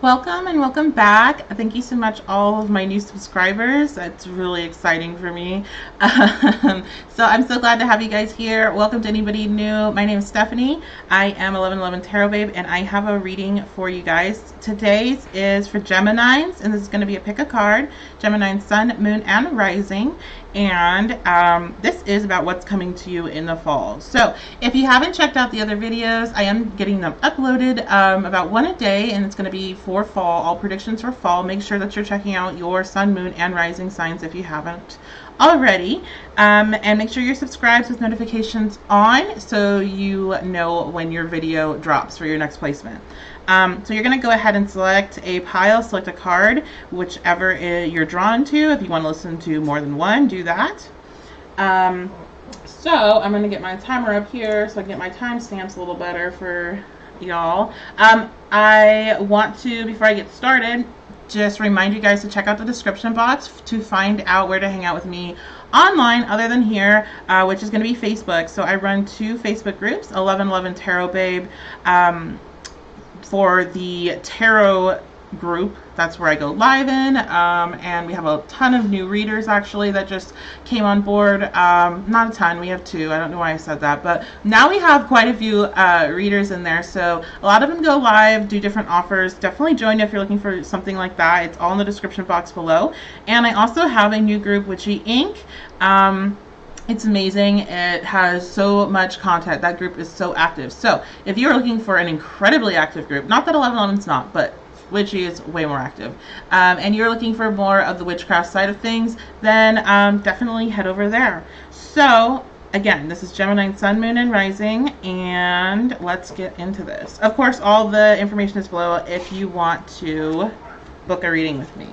Welcome and welcome back. Thank you so much, all of my new subscribers. That's really exciting for me. So I'm so glad to have you guys here. Welcome to anybody new. My name is Stephanie. I am 1111 Tarot Babe, and I have a reading for you guys. Today's is for Geminis, and this is going to be a pick a card. Gemini Sun, Moon, and Rising. And this is about what's coming to you in the fall. So if you haven't checked out the other videos, I am getting them uploaded about one a day, and it's going to be for fall, all predictions for fall. Make sure that you're checking out your sun, moon, and rising signs if you haven't already, and make sure you're subscribed with notifications on so you know when your video drops for your next placement. So you're going to go ahead and select a pile, select a card, whichever you're drawn to. If you want to listen to more than one, do that. So I'm going to get my timer up here so I can get my timestamps a little better for y'all. I want to, before I get started, just remind you guys to check out the description box to find out where to hang out with me online other than here, which is going to be Facebook. So I run two Facebook groups, 1111 Tarot Babe. For the tarot group, that's where I go live in, and we have a ton of new readers actually that just came on board. Not a ton, we have two. I don't know why I said that, but now we have quite a few readers in there, so a lot of them go live, do different offers. Definitely join if you're looking for something like that. It's all in the description box below. And I also have a new group, Witchy Inc. It's amazing. It has so much content. That group is so active. So if you're looking for an incredibly active group, not that 1111's not, but Witchy is way more active, and you're looking for more of the witchcraft side of things, then definitely head over there. So again, this is Gemini Sun, Moon, and Rising, and let's get into this. Of course, all the information is below if you want to book a reading with me.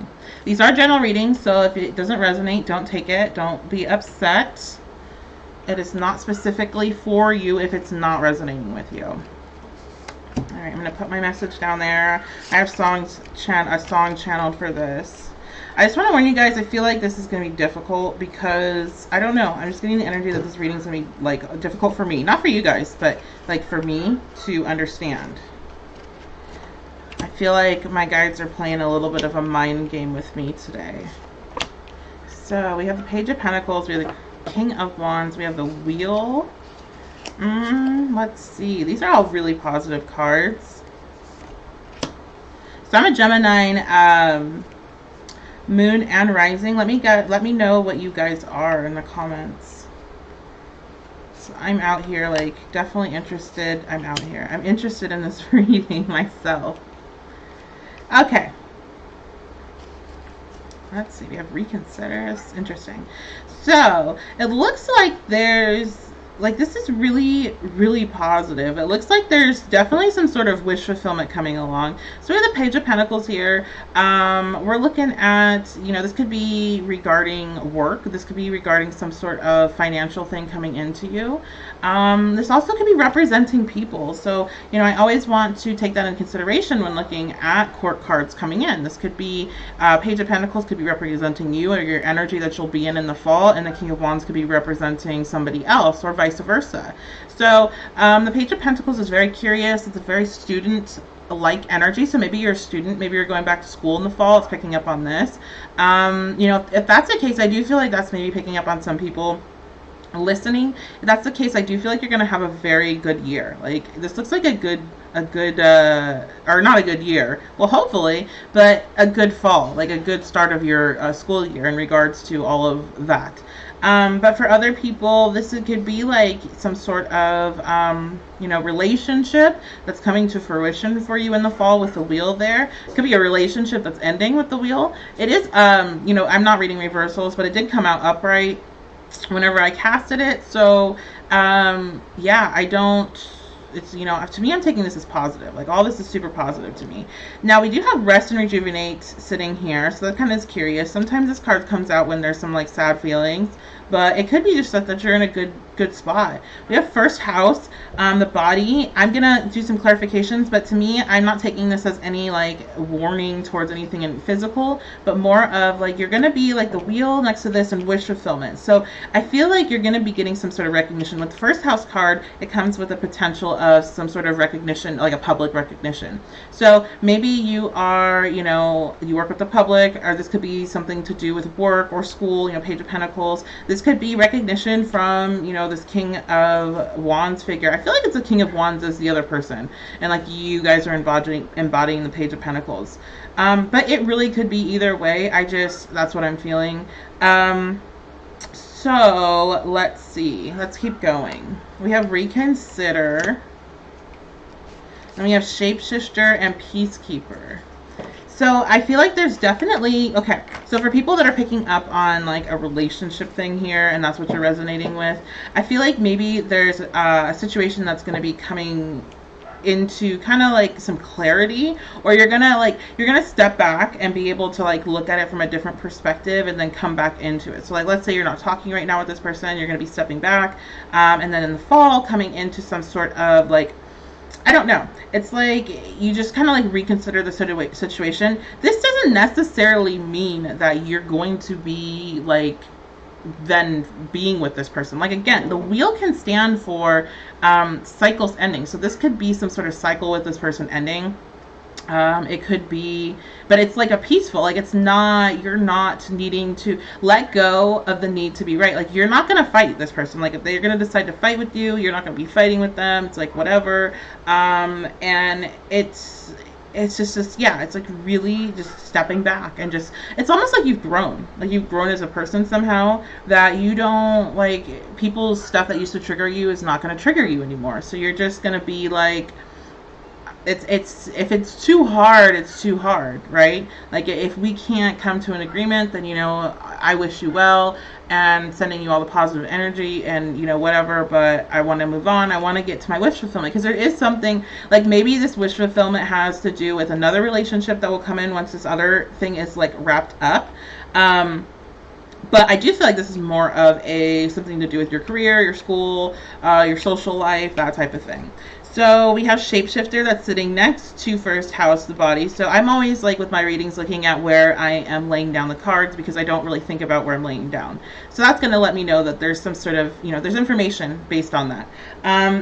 These are general readings, so if it doesn't resonate, don't take it. Don't be upset. It is not specifically for you if it's not resonating with you. Alright, I'm going to put my message down there. I have a song channeled for this. I just want to warn you guys, I feel like this is going to be difficult because, I don't know, I'm just getting the energy that this reading is going to be, like, difficult for me. Not for you guys, but, like, for me to understand. I feel like my guides are playing a little bit of a mind game with me today. So, we have the Page of Pentacles, we have the King of Wands, we have the Wheel. Let's see. These are all really positive cards. So I'm a Gemini, Moon and Rising. Let me know what you guys are in the comments. So I'm out here, like, definitely interested. I'm out here. I'm interested in this reading myself. Okay. Let's see, we have reconsider. Interesting. So, it looks like there's, like, this is really, really positive. It looks like there's definitely some sort of wish fulfillment coming along. So we have the Page of Pentacles here. We're looking at, you know, this could be regarding work. This could be regarding some sort of financial thing coming into you. This also could be representing people. So, you know, I always want to take that into consideration when looking at court cards coming in. This could be, Page of Pentacles could be representing you or your energy that you'll be in the fall, and the King of Wands could be representing somebody else, or vice versa. So the Page of Pentacles is very curious. It's a very student-like energy. So maybe you're a student, maybe you're going back to school in the fall. It's picking up on this. You know, if that's the case, I do feel like that's maybe picking up on some people listening. If that's the case, I do feel like you're going to have a very good year. Like, this looks like a good or not a good year, well, hopefully, but a good fall, like a good start of your school year in regards to all of that. But for other people, this could be like some sort of, you know, relationship that's coming to fruition for you in the fall with the Wheel there. It could be a relationship that's ending with the Wheel. It is, you know, I'm not reading reversals, but it did come out upright whenever I casted it. So, yeah, I don't, it's, you know, to me, I'm taking this as positive. Like, all this is super positive to me. Now, we do have Rest and Rejuvenate sitting here, so that kind of is curious. Sometimes this card comes out when there's some, like, sad feelings, but it could be just that you're in a good good spot. We have first house, the body. I'm gonna do some clarifications, but to me, I'm not taking this as any like warning towards anything in physical, but more of like you're gonna be like the wheel next to this and wish fulfillment. So I feel like you're gonna be getting some sort of recognition. With the first house card, it comes with a potential of some sort of recognition, like a public recognition. So maybe you are, you work with the public, or this could be something to do with work or school, Page of Pentacles. This could be recognition from, this King of Wands figure. I feel like it's the King of Wands as the other person, and like you guys are embodying the Page of Pentacles. But it really could be either way. That's what I'm feeling. So let's see. Let's keep going. We have reconsider. And we have shapeshifter and peacekeeper. So I feel like there's definitely, okay, so for people that are picking up on like a relationship thing here, and that's what you're resonating with, I feel like maybe there's a situation that's going to be coming into kind of like some clarity, or you're gonna step back and be able to like look at it from a different perspective and then come back into it. So like, let's say you're not talking right now with this person, you're gonna be stepping back, and then in the fall coming into some sort of like, I don't know. It's like you just kind of like reconsider the situation. This doesn't necessarily mean that you're going to be like then being with this person. Like again, the wheel can stand for cycles ending. So this could be some sort of cycle with this person ending. It could be, but it's like a peaceful, like it's not, you're not needing to let go of the need to be right. Like you're not going to fight this person. Like if they're going to decide to fight with you, you're not going to be fighting with them. It's like whatever. And it's just yeah, it's like really just stepping back and just, it's almost like you've grown as a person somehow, that you don't like people's stuff that used to trigger you is not going to trigger you anymore. So you're just going to be like, it's if it's too hard, it's too hard, right? Like if we can't come to an agreement, then I wish you well and sending you all the positive energy and whatever, but I want to move on. I want to get to my wish fulfillment, because there is something like maybe this wish fulfillment has to do with another relationship that will come in once this other thing is like wrapped up. But I do feel like this is more of something to do with your career, your school, your social life, that type of thing. So we have shapeshifter that's sitting next to first house, the body. So I'm always like with my readings looking at where I am laying down the cards, because I don't really think about where I'm laying down. So that's going to let me know that there's some sort of, there's information based on that.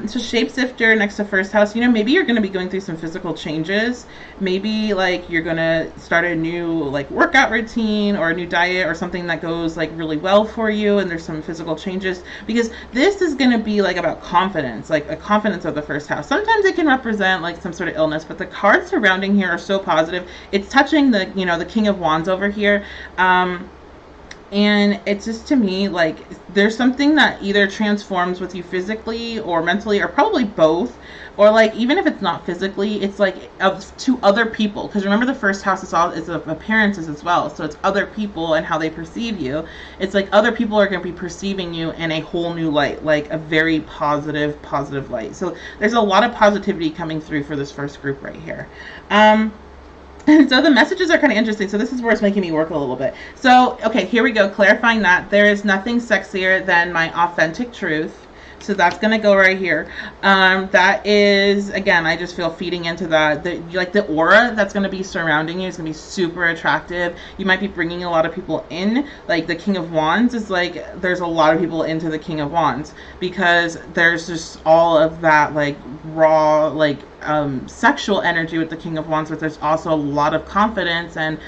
So shapeshifter next to first house, maybe you're going to be going through some physical changes. Maybe like you're going to start a new like workout routine or a new diet or something that goes like really well for you, and there's some physical changes, because this is going to be like about confidence, like a confidence of the first house. Sometimes it can represent like some sort of illness, but the cards surrounding here are so positive. It's touching the, the King of Wands over here. And it's just, to me, like there's something that either transforms with you physically or mentally, or probably both. Or like, even if it's not physically, it's like to other people. Because remember, the first house is of appearances as well. So it's other people and how they perceive you. It's like other people are going to be perceiving you in a whole new light, like a very positive light. So there's a lot of positivity coming through for this first group right here. And so the messages are kind of interesting. So this is where it's making me work a little bit. So, okay, here we go. Clarifying that there is nothing sexier than my authentic truth. So that's going to go right here. That is, again, I just feel feeding into that. The aura that's going to be surrounding you is going to be super attractive. You might be bringing a lot of people in. Like the King of Wands is like, there's a lot of people into the King of Wands, because there's just all of that like raw, like sexual energy with the King of Wands, but there's also a lot of confidence and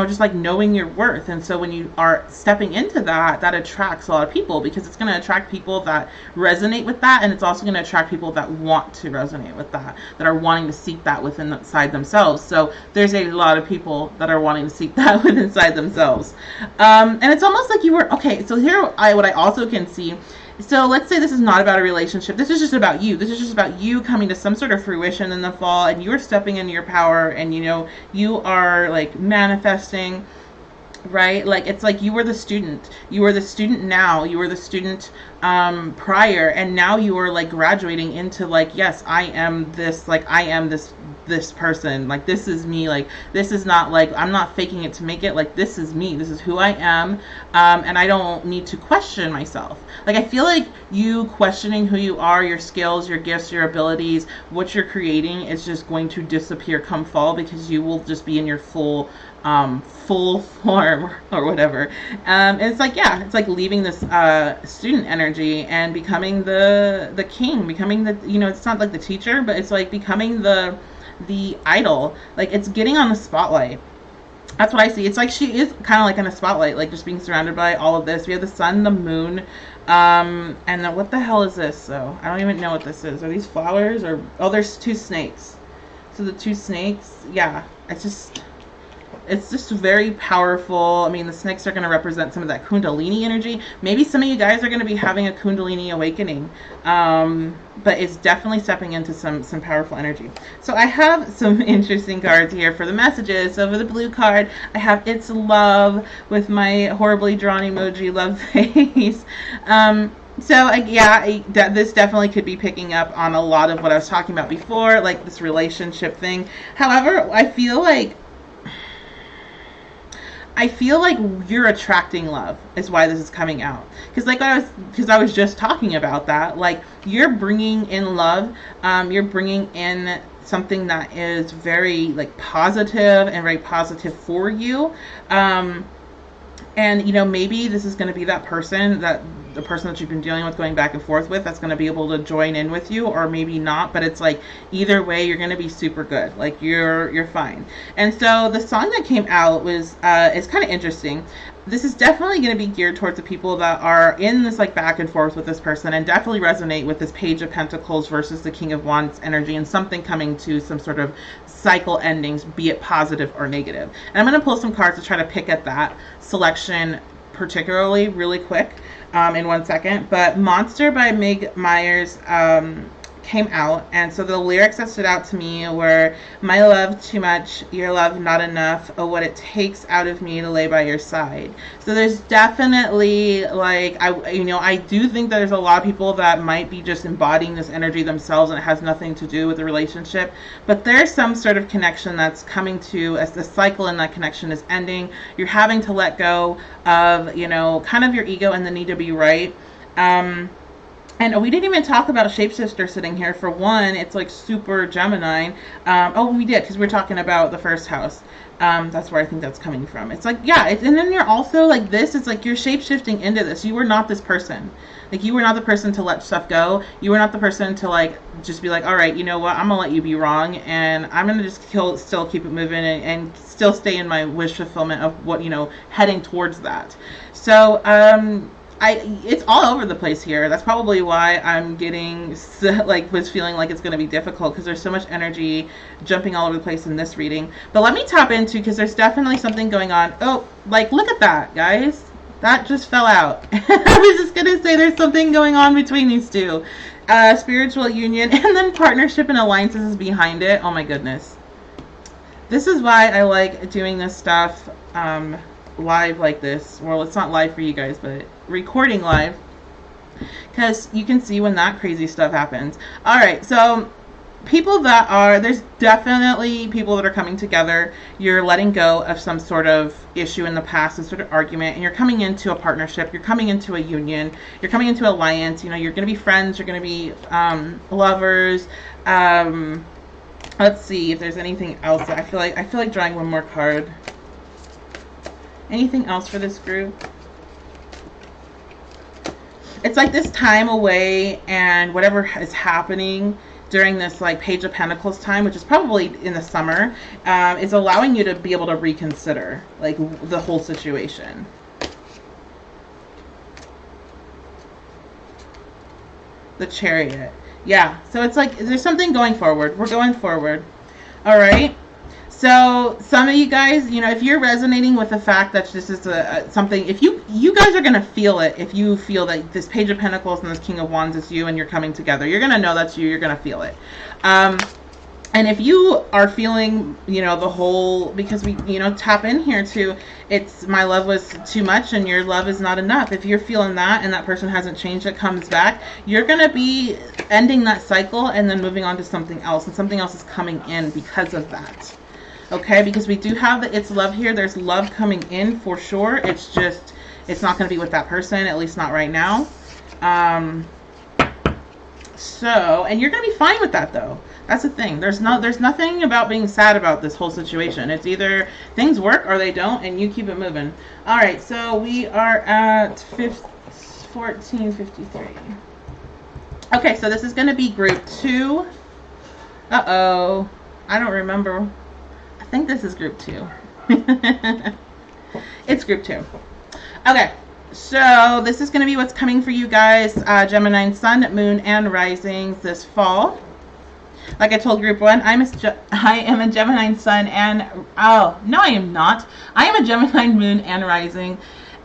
just like knowing your worth. And so when you are stepping into that attracts a lot of people, because it's going to attract people that resonate with that, and it's also going to attract people that want to resonate with that are wanting to seek that within inside themselves. So there's a lot of people that are wanting to seek that within inside themselves. And it's almost like you were, okay, so here what I also can see. So let's say this is not about a relationship. This is just about you. This is just about you coming to some sort of fruition in the fall, and you're stepping into your power, and you are like manifesting, right? Like it's like you were the student. You are the student now. You are the student prior, and now you are like graduating into like, yes, I am this, like I am this person, like this is me, like this is not like I'm not faking it to make it, like this is me, this is who I am, and I don't need to question myself. Like I feel like you questioning who you are, your skills, your gifts, your abilities, what you're creating is just going to disappear come fall, because you will just be in your full form or whatever. It's like, yeah, it's like leaving this student energy and becoming the king, becoming the, you know, it's not like the teacher, but it's like becoming the idol. Like it's getting on the spotlight. That's what I see. It's like she is kind of like in a spotlight, like just being surrounded by all of this. We have the sun, the moon, and then what the hell is this? So I don't even know what this is. Are these flowers or, oh, there's two snakes. So the two snakes, yeah, it's just very powerful. I mean, the snakes are going to represent some of that Kundalini energy. Maybe some of you guys are going to be having a Kundalini awakening. But it's definitely stepping into some powerful energy. So I have some interesting cards here for the messages. So for the blue card, I have It's Love with my horribly drawn emoji love face. This definitely could be picking up on a lot of what I was talking about before, like this relationship thing. However, I feel like you're attracting love is why this is coming out. Because I was just talking about that. Like you're bringing in love. You're bringing in something that is very like positive and very positive for you. And you know, maybe this is going to be that person, that the person that you've been dealing with, going back and forth with, that's going to be able to join in with you, or maybe not. But it's like either way, you're going to be super good. Like you're fine. And so the song that came out was is kind of interesting. This is definitely going to be geared towards the people that are in this like back and forth with this person, and definitely resonate with this Page of Pentacles versus the King of Wands energy, and something coming to some sort of cycle endings, be it positive or negative. And I'm going to pull some cards to try to pick at that selection particularly really quick in 1 second. But Monster by Meg Myers came out, and so the lyrics that stood out to me were, my love too much, your love not enough, oh what it takes out of me to lay by your side. So there's definitely like, I do think that there's a lot of people that might be just embodying this energy themselves, and it has nothing to do with the relationship, but there's some sort of connection that's coming to, as the cycle in that connection is ending. You're having to let go of, you know, kind of your ego and the need to be right. And we didn't even talk about Shapeshifter sitting here. For one, it's like super Gemini. Oh, we did, because we were talking about the first house. That's where I think that's coming from. It's like, yeah, and then you're also like this. It's like you're shapeshifting into this. You were not this person. Like you were not the person to let stuff go. You were not the person to like just be like, all right, you know what? I'm gonna let you be wrong, and I'm gonna just still keep it moving, and still stay in my wish fulfillment of what, you know, heading towards that. So it's all over the place here. That's probably why I'm getting was feeling like it's going to be difficult, because there's so much energy jumping all over the place in this reading. But let me tap into, because there's definitely something going on. Oh, like look at that, guys. That just fell out. I was just going to say there's something going on between these two. Spiritual union, and then partnership and alliances is behind it. Oh my goodness. This is why I like doing this stuff live like this. Well, it's not live for you guys, but recording live, because you can see when that crazy stuff happens. All right, so there's definitely people that are coming together. You're letting go of some sort of issue in the past, some sort of argument, and you're coming into a partnership. You're coming into a union. You're coming into an alliance. You know, you're going to be friends. You're going to be lovers. Let's see if there's anything else. I feel like drawing one more card. Anything else for this group? It's like this time away, and whatever is happening during this like Page of Pentacles time, which is probably in the summer, is allowing you to be able to reconsider like the whole situation. The Chariot. Yeah, so it's like there's something going forward. We're going forward. All right. So some of you guys, you know, if you're resonating with the fact that this is something, if you guys are going to feel it, if you feel that this Page of Pentacles and this King of Wands is you and you're coming together, you're going to know that's you, you're going to feel it. And if you are feeling, the whole, because we, tap in here to, it's my love was too much and your love is not enough. If you're feeling that and that person hasn't changed, it comes back, you're going to be ending that cycle and then moving on to something else. And something else is coming in because of that. Okay, because we do have the it's love here. There's love coming in for sure. It's just, it's not going to be with that person, at least not right now. So, and you're going to be fine with that though. That's the thing. There's nothing about being sad about this whole situation. It's either things work or they don't, and you keep it moving. All right, so we are at 1453. Okay, so this is going to be group 2. Uh-oh. I don't remember. I think this is group 2. It's group 2. Okay. So this is going to be what's coming for you guys, Gemini Sun, Moon, and Risings this fall. Like I told group 1, I am a Gemini Sun and, oh, no I am not. I am a Gemini Moon and Rising.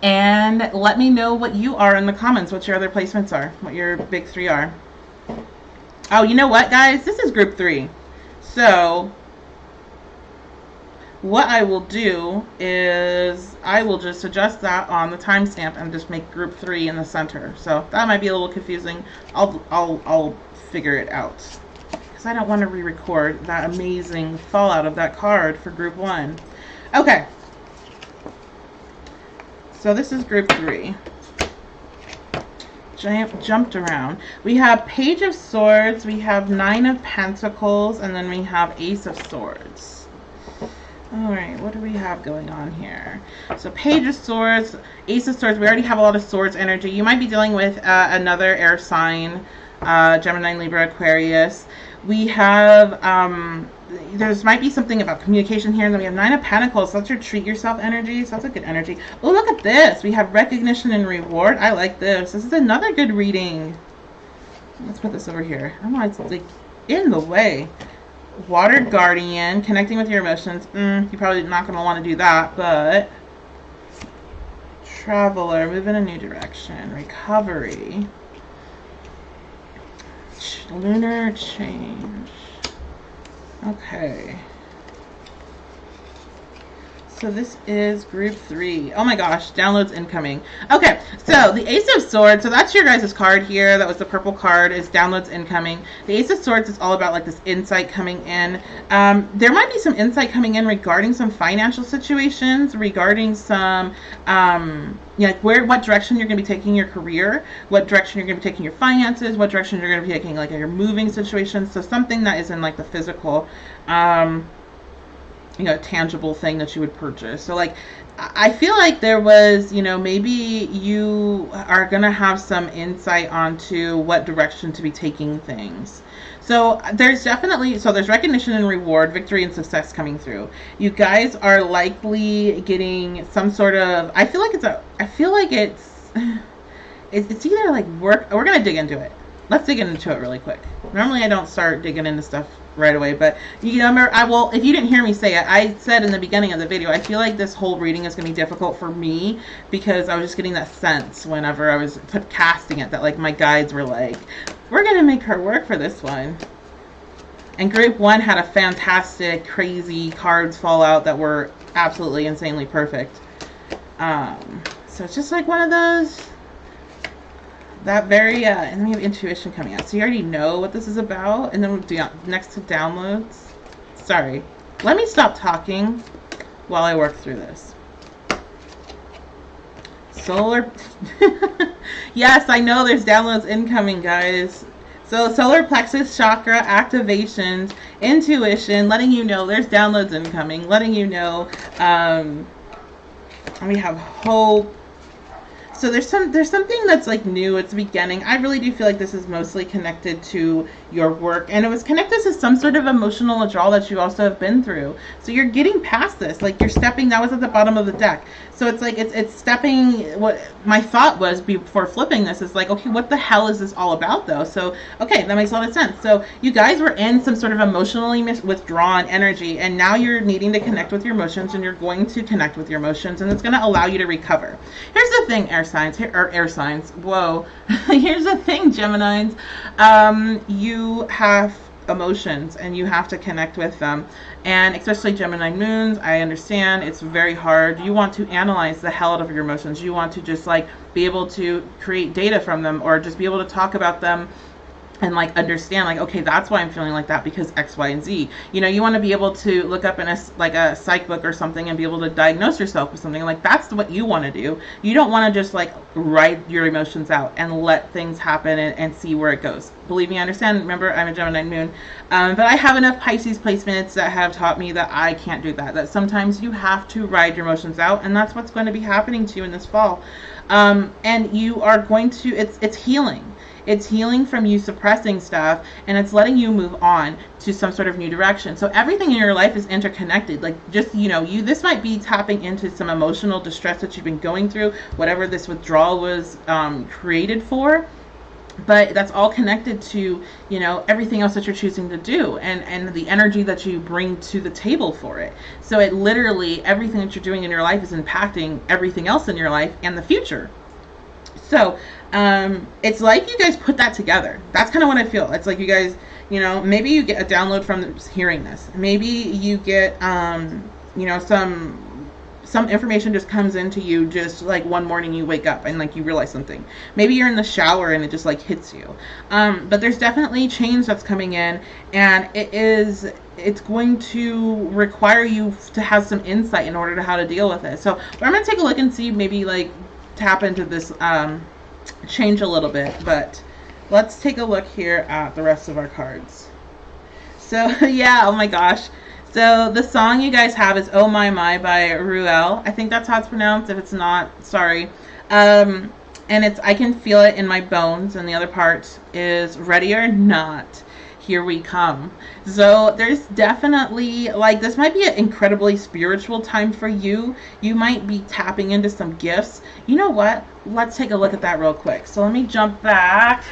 And let me know what you are in the comments, what your other placements are, what your big 3 are. Oh, you know what, guys? This is group 3. So what I will do is I will just adjust that on the timestamp and just make group 3 in the center. So that might be a little confusing. I'll figure it out, because I don't want to re-record that amazing fallout of that card for group 1. Okay. So this is group 3. Jumped around. We have Page of Swords, we have 9 of Pentacles, and then we have Ace of Swords. Alright, what do we have going on here? So Page of Swords, Ace of Swords, we already have a lot of Swords energy. You might be dealing with another air sign, Gemini, Libra, Aquarius. We have, there might be something about communication here, and then we have 9 of Pentacles. So that's your treat yourself energy, so that's a good energy. Oh, look at this. We have recognition and reward. I like this. This is another good reading. Let's put this over here. I don't know, it's like in the way. Water Guardian, connecting with your emotions. You're probably not going to want to do that, but Traveler, move in a new direction. Recovery. Lunar change. Okay. So this is group 3. Oh my gosh, downloads incoming. Okay, so the Ace of Swords, so that's your guys' card here. That was the purple card, is downloads incoming. The Ace of Swords is all about like this insight coming in. There might be some insight coming in regarding some financial situations, regarding some, like what direction you're going to be taking your career, what direction you're going to be taking your finances, what direction you're going to be taking like your moving situations. So something that is in like the physical, tangible thing that you would purchase. So like, I feel like there was, maybe you are going to have some insight onto what direction to be taking things. So there's definitely, there's recognition and reward, victory and success coming through. You guys are likely getting some sort of, I feel like it's either like work, we're going to dig into it. Let's dig into it really quick. Normally I don't start digging into stuff right away, but remember, if you didn't hear me say it, I said in the beginning of the video, I feel like this whole reading is going to be difficult for me because I was just getting that sense whenever I was casting it that like my guides were like, we're going to make her work for this one. And group 1 had a fantastic, crazy cards fall out that were absolutely insanely perfect. So it's just like one of those, that very, and then we have intuition coming out. So you already know what this is about. And then we'll do next to downloads. Sorry. Let me stop talking while I work through this. Solar. Yes, I know there's downloads incoming, guys. So solar plexus chakra activations, intuition, letting you know there's downloads incoming, letting you know, we have hope. So there's something that's like new. It's beginning. I really do feel like this is mostly connected to your work, and it was connected to some sort of emotional withdrawal that you also have been through. So you're getting past this. Like you're stepping. That was at the bottom of the deck. So it's like it's stepping. What my thought was before flipping this is like, okay, what the hell is this all about though? So okay, that makes a lot of sense. So you guys were in some sort of emotionally withdrawn energy, and now you're needing to connect with your emotions, and you're going to connect with your emotions, and it's going to allow you to recover. Here's the thing, air signs. Whoa. Here's the thing, Geminis. You have emotions and you have to connect with them. And especially Gemini moons, I understand it's very hard. You want to analyze the hell out of your emotions. You want to just like be able to create data from them, or just be able to talk about them and like understand, like, okay, that's why I'm feeling like that, because X, Y, and Z. You know, you want to be able to look up in a psych book or something and be able to diagnose yourself with something. Like, that's what you want to do. You don't want to just like write your emotions out and let things happen and see where it goes. Believe me, I understand. Remember, I'm a Gemini moon, but I have enough Pisces placements that have taught me that I can't do that. That sometimes you have to ride your emotions out, and that's what's going to be happening to you in this fall. And you are going to, it's healing. It's healing from you suppressing stuff, and it's letting you move on to some sort of new direction. So everything in your life is interconnected. Like, just, you know, this might be tapping into some emotional distress that you've been going through, whatever this withdrawal was created for. But that's all connected to, you know, everything else that you're choosing to do, and the energy that you bring to the table for it. So it literally, everything that you're doing in your life is impacting everything else in your life and the future. So it's like you guys put that together. That's kind of what I feel. It's like you guys, you know, maybe you get a download from hearing this. Maybe you get, you know, some information just comes into you just like one morning you wake up and like you realize something. Maybe you're in the shower and it just like hits you. But there's definitely change that's coming in, and it's going to require you to have some insight in order to how to deal with it. So I'm going to take a look and see, maybe like tap into this change a little bit, but let's take a look here at the rest of our cards. So yeah, oh my gosh. So the song you guys have is Oh My My by Ruel. I think that's how it's pronounced. If it's not, sorry. And it's I Can Feel It in My Bones, and the other part is Ready or Not, Here We Come. So there's definitely, like, this might be an incredibly spiritual time for you. You might be tapping into some gifts. You know what? Let's take a look at that real quick. So let me jump back.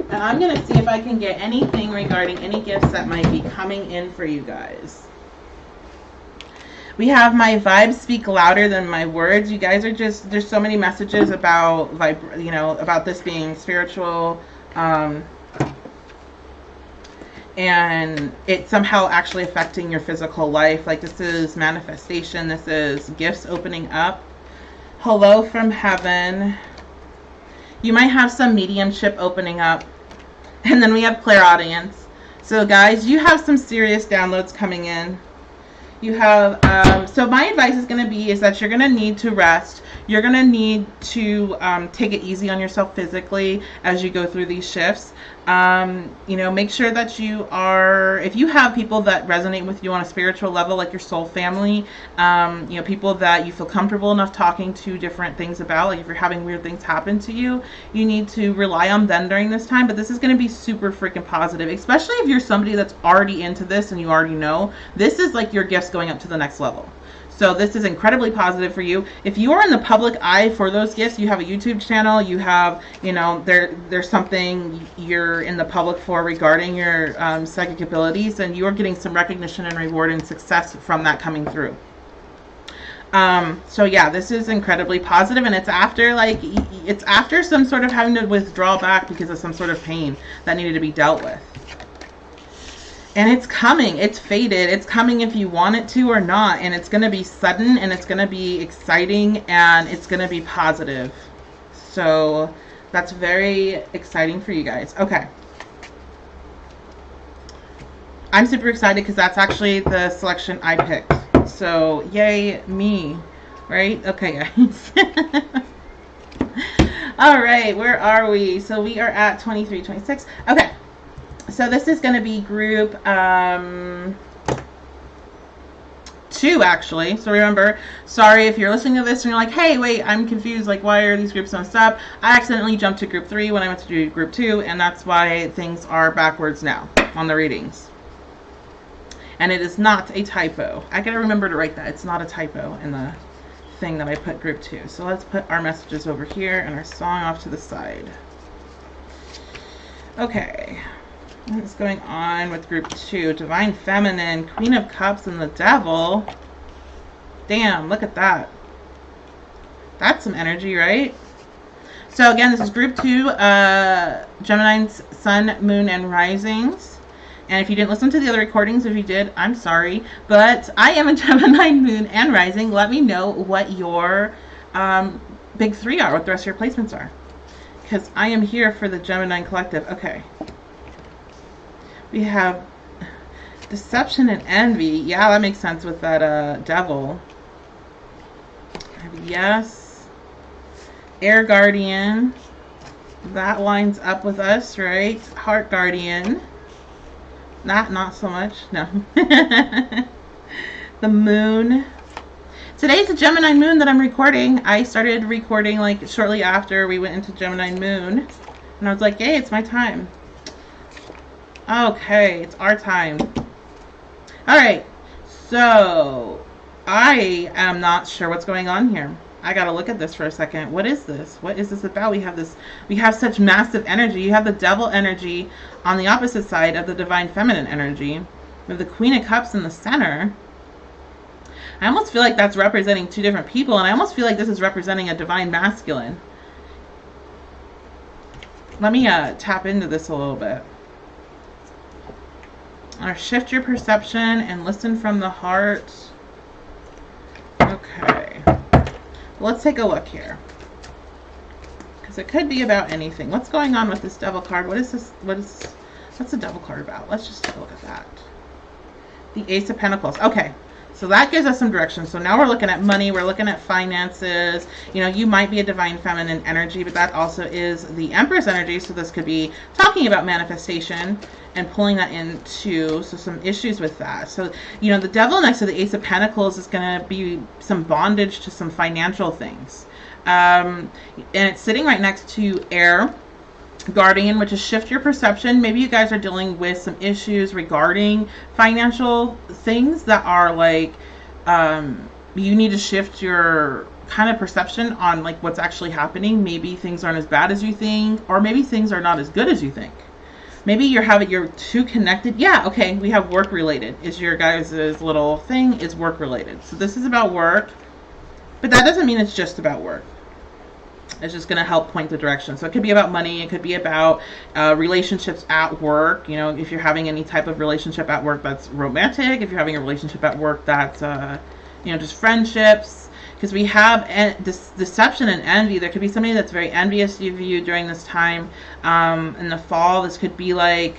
And I'm going to see if I can get anything regarding any gifts that might be coming in for you guys. We have My Vibes Speak Louder Than My Words. You guys are just, there's so many messages about, you know, about this being spiritual, and it's somehow actually affecting your physical life. Like, this is manifestation. This is gifts opening up. Hello from heaven. You might have some mediumship opening up. And then we have clairaudience. So guys, you have some serious downloads coming in. You have, so my advice is going to be is that you're going to need to rest. You're going to need to take it easy on yourself physically as you go through these shifts. You know, make sure that you are, if you have people that resonate with you on a spiritual level, like your soul family, you know, people that you feel comfortable enough talking to different things about, like if you're having weird things happen to you, you need to rely on them during this time. But this is going to be super freaking positive, especially if you're somebody that's already into this and you already know. This is like your gifts going up to the next level. So this is incredibly positive for you. If you are in the public eye for those gifts, you have a YouTube channel, you have, you know, there's something you're in the public for regarding your psychic abilities, and you are getting some recognition and reward and success from that coming through. So yeah, this is incredibly positive, and it's after, like, it's after some sort of having to withdraw back because of some sort of pain that needed to be dealt with. And it's coming. It's fated. It's coming if you want it to or not. And it's going to be sudden, and it's going to be exciting, and it's going to be positive. So that's very exciting for you guys. Okay. I'm super excited because that's actually the selection I picked. So yay me. Right? Okay, guys. All right. Where are we? So we are at 23, 26. Okay. So this is going to be group 2, actually. So remember, sorry if you're listening to this and you're like, hey, wait, I'm confused. Like, why are these groups messed up? I accidentally jumped to group 3 when I went to do group 2, and that's why things are backwards now on the readings. And it is not a typo. I got to remember to write that. It's not a typo in the thing that I put group 2. So let's put our messages over here and our song off to the side. Okay. What's going on with group 2? Divine Feminine, Queen of Cups, and the Devil. Damn, look at that. That's some energy, right? So again, this is group 2, Gemini's Sun, Moon, and Risings. And if you didn't listen to the other recordings, if you did, I'm sorry. But I am a Gemini Moon and Rising. Let me know what your big 3 are, what the rest of your placements are. Because I am here for the Gemini Collective. Okay. We have Deception and Envy. Yeah, that makes sense with that Devil. Yes. Air Guardian. That lines up with us, right? Heart Guardian. Not so much. No. The Moon. Today's a Gemini Moon that I'm recording. I started recording like shortly after we went into Gemini Moon. And I was like, hey, it's my time. Okay, it's our time. Alright. So, I am not sure what's going on here. I gotta look at this for a second. What is this? What is this about? We have such massive energy. You have the Devil energy on the opposite side of the Divine Feminine energy. We have the Queen of Cups in the center. I almost feel like that's representing 2 different people, and I almost feel like this is representing a Divine Masculine. Let me tap into this a little bit. Shift your perception and listen from the heart. Okay. Let's take a look here. Because it could be about anything. What's going on with this Devil card? What is this? What's the Devil card about? Let's just take a look at that. The Ace of Pentacles. Okay. So that gives us some direction. So now we're looking at money. We're looking at finances. You know, you might be a Divine Feminine energy, but that also is the Empress energy. So this could be talking about manifestation and pulling that into some issues with that. So, you know, the Devil next to the Ace of Pentacles is going to be some bondage to some financial things. And it's sitting right next to Air Guardian, which is shift your perception. Maybe you guys are dealing with some issues regarding financial things that are like, you need to shift your kind of perception on like what's actually happening. Maybe things aren't as bad as you think, or maybe things are not as good as you think. Maybe you're too connected. Yeah, okay, we have work related. Is your guys' little thing is work related. So this is about work, but that doesn't mean it's just about work. It's just going to help point the direction. So it could be about money. It could be about relationships at work. You know, if you're having any type of relationship at work that's romantic, if you're having a relationship at work that's, you know, just friendships. Because we have this deception and envy. There could be somebody that's very envious of you during this time. In the fall, this could be like,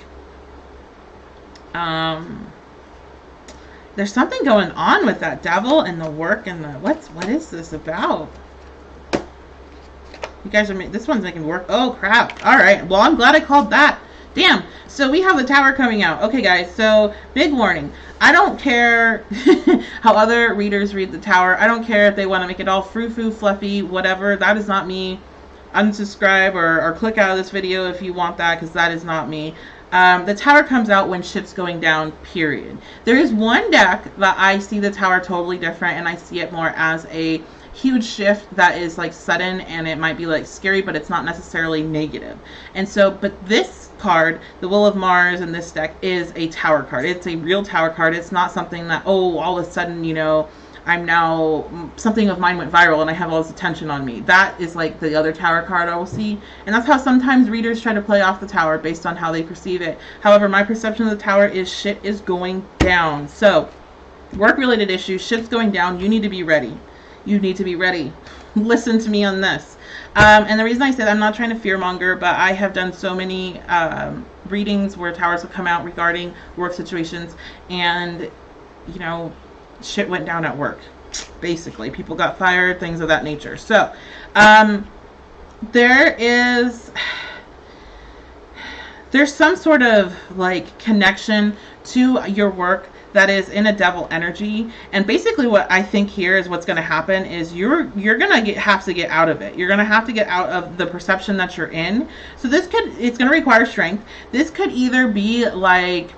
there's something going on with that Devil and the work and the, what is this about? You guys are, this one's making work. Oh, crap. All right. Well, I'm glad I called that. Damn. So we have the Tower coming out. Okay, guys. So big warning. I don't care how other readers read the Tower. I don't care if they want to make it all frou-frou, fluffy, whatever. That is not me. Unsubscribe or click out of this video if you want that, because that is not me. The Tower comes out when shit's going down, period. There is one deck that I see the Tower totally different, and I see it more as a huge shift that is like sudden, and it might be like scary, but it's not necessarily negative. And so, but this card, the Will of Mars in this deck, is a Tower card. It's a real Tower card. It's not something that, oh, all of a sudden, you know, I'm now, something of mine went viral and I have all this attention on me. That is like the other Tower card I will see. And that's how sometimes readers try to play off the Tower based on how they perceive it. However, my perception of the Tower is shit is going down. So, work-related issues, shit's going down. You need to be ready. You need to be ready. Listen to me on this. And the reason I said I'm not trying to fearmonger, but I have done so many readings where Towers have come out regarding work situations, and, you know, shit went down at work. Basically, people got fired, things of that nature. So, there's some sort of like connection to your work that is in a Devil energy, and basically what I think here is what's going to happen is you're going to have to get out of it. You're going to have to get out of the perception that you're in. So it's going to require strength. This could either be like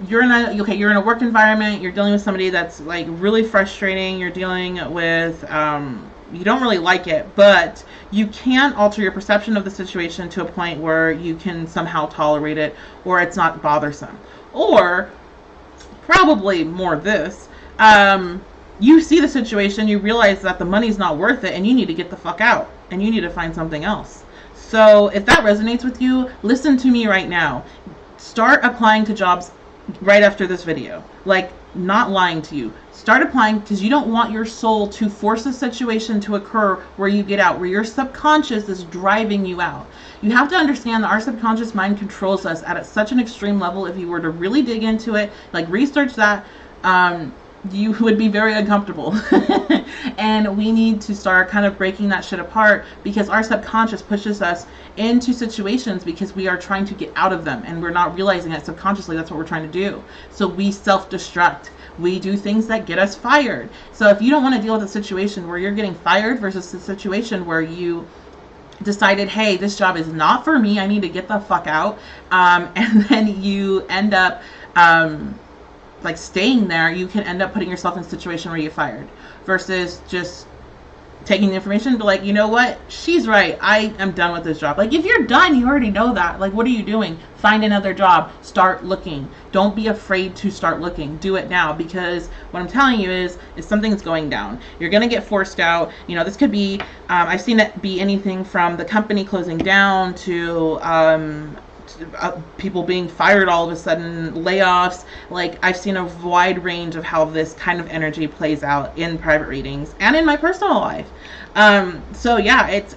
you're in a work environment, you're dealing with somebody that's like really frustrating, you're dealing with you don't really like it, but you can alter your perception of the situation to a point where you can somehow tolerate it, or it's not bothersome. Or probably more this, you see the situation, you realize that the money's not worth it, and you need to get the fuck out, and you need to find something else. So if that resonates with you, listen to me right now. Start applying to jobs right after this video. Like, not lying to you. Start applying, because you don't want your soul to force a situation to occur where you get out, where your subconscious is driving you out. You have to understand that our subconscious mind controls us at such an extreme level. If you were to really dig into it, like research that, you would be very uncomfortable. And we need to start kind of breaking that shit apart, because our subconscious pushes us into situations because we are trying to get out of them, and we're not realizing that subconsciously that's what we're trying to do. So we self-destruct. We do things that get us fired. So if you don't want to deal with a situation where you're getting fired versus a situation where you decided, hey, this job is not for me, I need to get the fuck out, and then you end up like staying there, you can end up putting yourself in a situation where you're fired, versus just taking the information and be like, you know what, she's right, I am done with this job. Like, if you're done, you already know that. Like, what are you doing? Find another job. Start looking. Don't be afraid to start looking. Do it now, because what I'm telling you is something's going down. You're going to get forced out. You know, this could be, I've seen it be anything from the company closing down to people being fired all of a sudden, layoffs. Like, I've seen a wide range of how this kind of energy plays out in private readings and in my personal life. So yeah, it's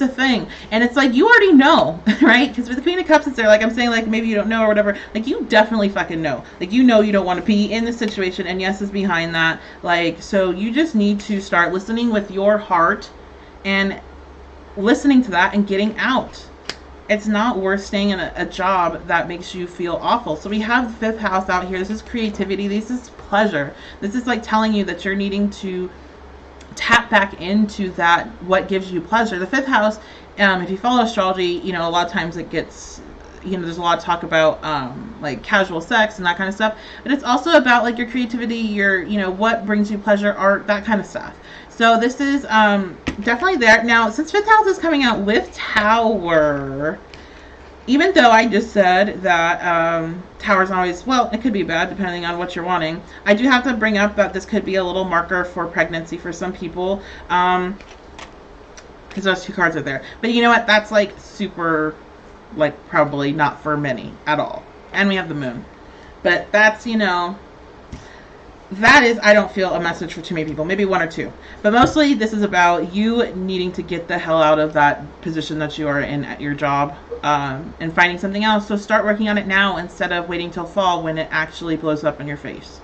a thing, and it's like, you already know, right? Because with the Queen of Cups, it's there, like I'm saying, like, maybe you don't know or whatever. Like, you definitely fucking know. Like, you know you don't want to be in this situation, and yes is behind that. Like, so you just need to start listening with your heart and listening to that and getting out. It's not worth staying in a job that makes you feel awful. So we have the fifth house out here. This is creativity. This is pleasure. This is like telling you that you're needing to tap back into that, what gives you pleasure. The fifth house, if you follow astrology, you know, a lot of times it gets, you know, there's a lot of talk about like casual sex and that kind of stuff. But it's also about like your creativity, your, you know, what brings you pleasure, art, that kind of stuff. So this is definitely there. Now, since fifth house is coming out with Tower, even though I just said that Tower's always, well, it could be bad depending on what you're wanting, I do have to bring up that this could be a little marker for pregnancy for some people, because those two cards are there. But you know what? That's like super, like, probably not for many at all. And we have the moon. But that's, you know, that is, I don't feel, a message for too many people. Maybe one or two. But mostly this is about you needing to get the hell out of that position that you are in at your job, and finding something else. So start working on it now instead of waiting till fall when it actually blows up in your face.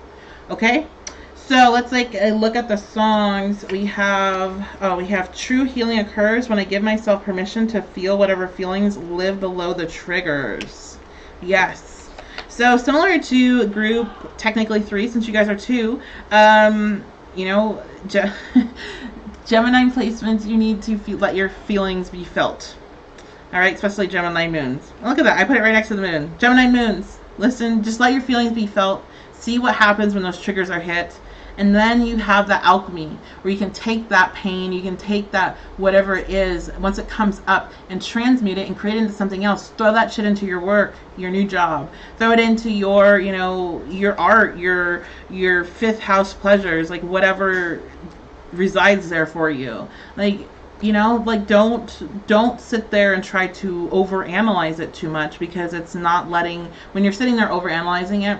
Okay? So let's like look at the songs. We have True Healing Occurs when I give myself permission to feel whatever feelings live below the triggers. Yes. So similar to group technically 3, since you guys are 2, you know, Gemini placements, you need to let your feelings be felt. All right, especially Gemini moons. Look at that. I put it right next to the moon. Gemini moons. Listen, just let your feelings be felt. See what happens when those triggers are hit. And then you have the alchemy, where you can take that pain, you can take that whatever it is, once it comes up, and transmute it and create it into something else. Throw that shit into your work, your new job. Throw it into your, you know, your art, your fifth house pleasures, like whatever resides there for you. Like, you know, like don't sit there and try to overanalyze it too much, because it's not letting, when you're sitting there overanalyzing it,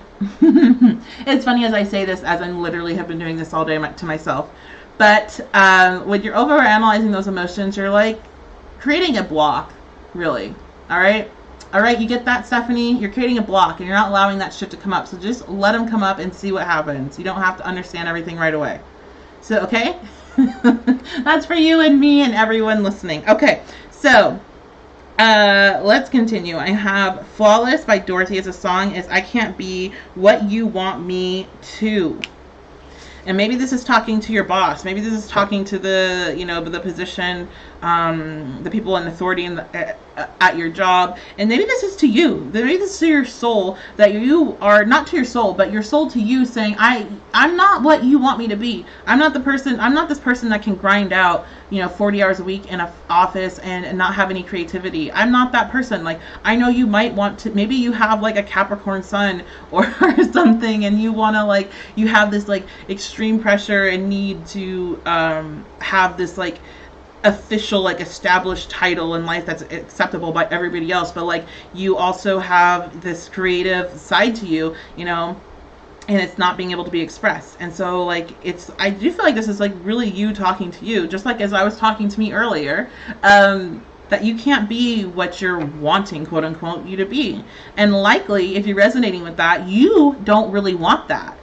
it's funny as I say this, as I literally have been doing this all day to myself, but when you're overanalyzing those emotions, you're like creating a block, really. All right, you get that, Stephanie? You're creating a block and you're not allowing that shit to come up. So just let them come up and see what happens. You don't have to understand everything right away. So, okay? That's for you and me and everyone listening. Okay, so let's continue. I have Flawless by Dorothy as a song. Is I can't be what you want me to. And maybe this is talking to your boss. Maybe this is talking to the, you know, the position, the people in authority at your job. And maybe this is to you. Maybe this is to your soul, that you are, not to your soul, but your soul to you, saying, I'm not what you want me to be. I'm not this person that can grind out, you know, 40 hours a week in an office and not have any creativity. I'm not that person. Like, I know you might want to, maybe you have like a Capricorn sun or something, and you want to, like, you have this like extreme pressure and need to have this like official, like, established title in life that's acceptable by everybody else, but like you also have this creative side to you, you know, and it's not being able to be expressed. And so like I do feel like this is like really you talking to you, just like as I was talking to me earlier, that you can't be what you're wanting, quote unquote, you to be. And likely if you're resonating with that, you don't really want that.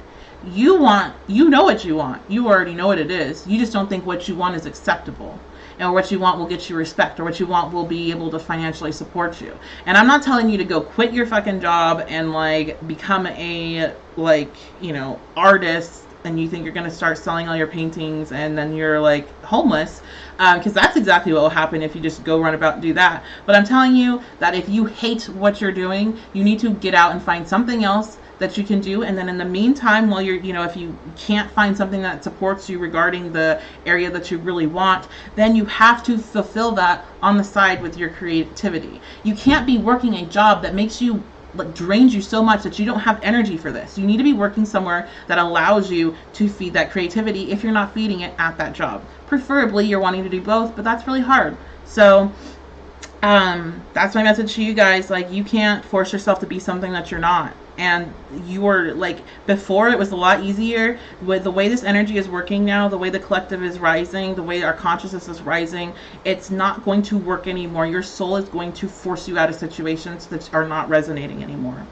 You know what you want. You already know what it is. You just don't think what you want is acceptable, and what you want will get you respect, or what you want will be able to financially support you. And I'm not telling you to go quit your fucking job and like become a, like, you know, artist, and you think you're going to start selling all your paintings and then you're like homeless, because that's exactly what will happen if you just go run about and do that. But I'm telling you that if you hate what you're doing, you need to get out and find something else that you can do. And then in the meantime, while you're, you know, if you can't find something that supports you regarding the area that you really want, then you have to fulfill that on the side with your creativity. You can't be working a job that makes you, like, drains you so much that you don't have energy for this. You need to be working somewhere that allows you to feed that creativity if you're not feeding it at that job. Preferably you're wanting to do both, but that's really hard. So that's my message to you guys. Like, you can't force yourself to be something that you're not. And you were like, before it was a lot easier. With the way this energy is working now, the way the collective is rising, the way our consciousness is rising, it's not going to work anymore. Your soul is going to force you out of situations that are not resonating anymore.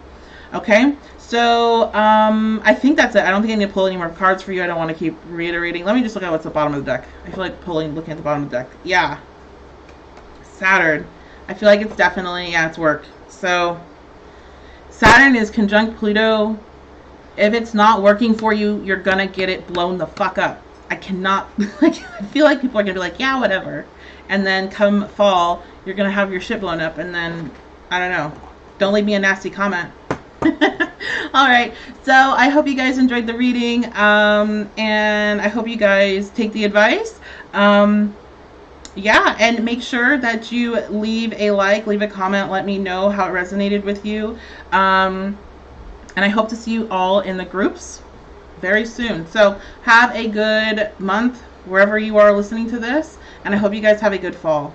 Okay, so I think that's it. I don't think I need to pull any more cards for you. I don't want to keep reiterating. Let me just look at what's at the bottom of the deck. I feel like looking at the bottom of the deck. Yeah, Saturn. I feel like it's definitely, yeah, it's work. So Saturn is conjunct Pluto. If it's not working for you, you're gonna get it blown the fuck up. I cannot, like, I feel like people are gonna be like, yeah, whatever. And then come fall, you're gonna have your shit blown up, and then, I don't know. Don't leave me a nasty comment. Alright, so I hope you guys enjoyed the reading, and I hope you guys take the advice. Yeah, and make sure that you leave a like, leave a comment, let me know how it resonated with you. And I hope to see you all in the groups very soon. So have a good month wherever you are listening to this, and I hope you guys have a good fall.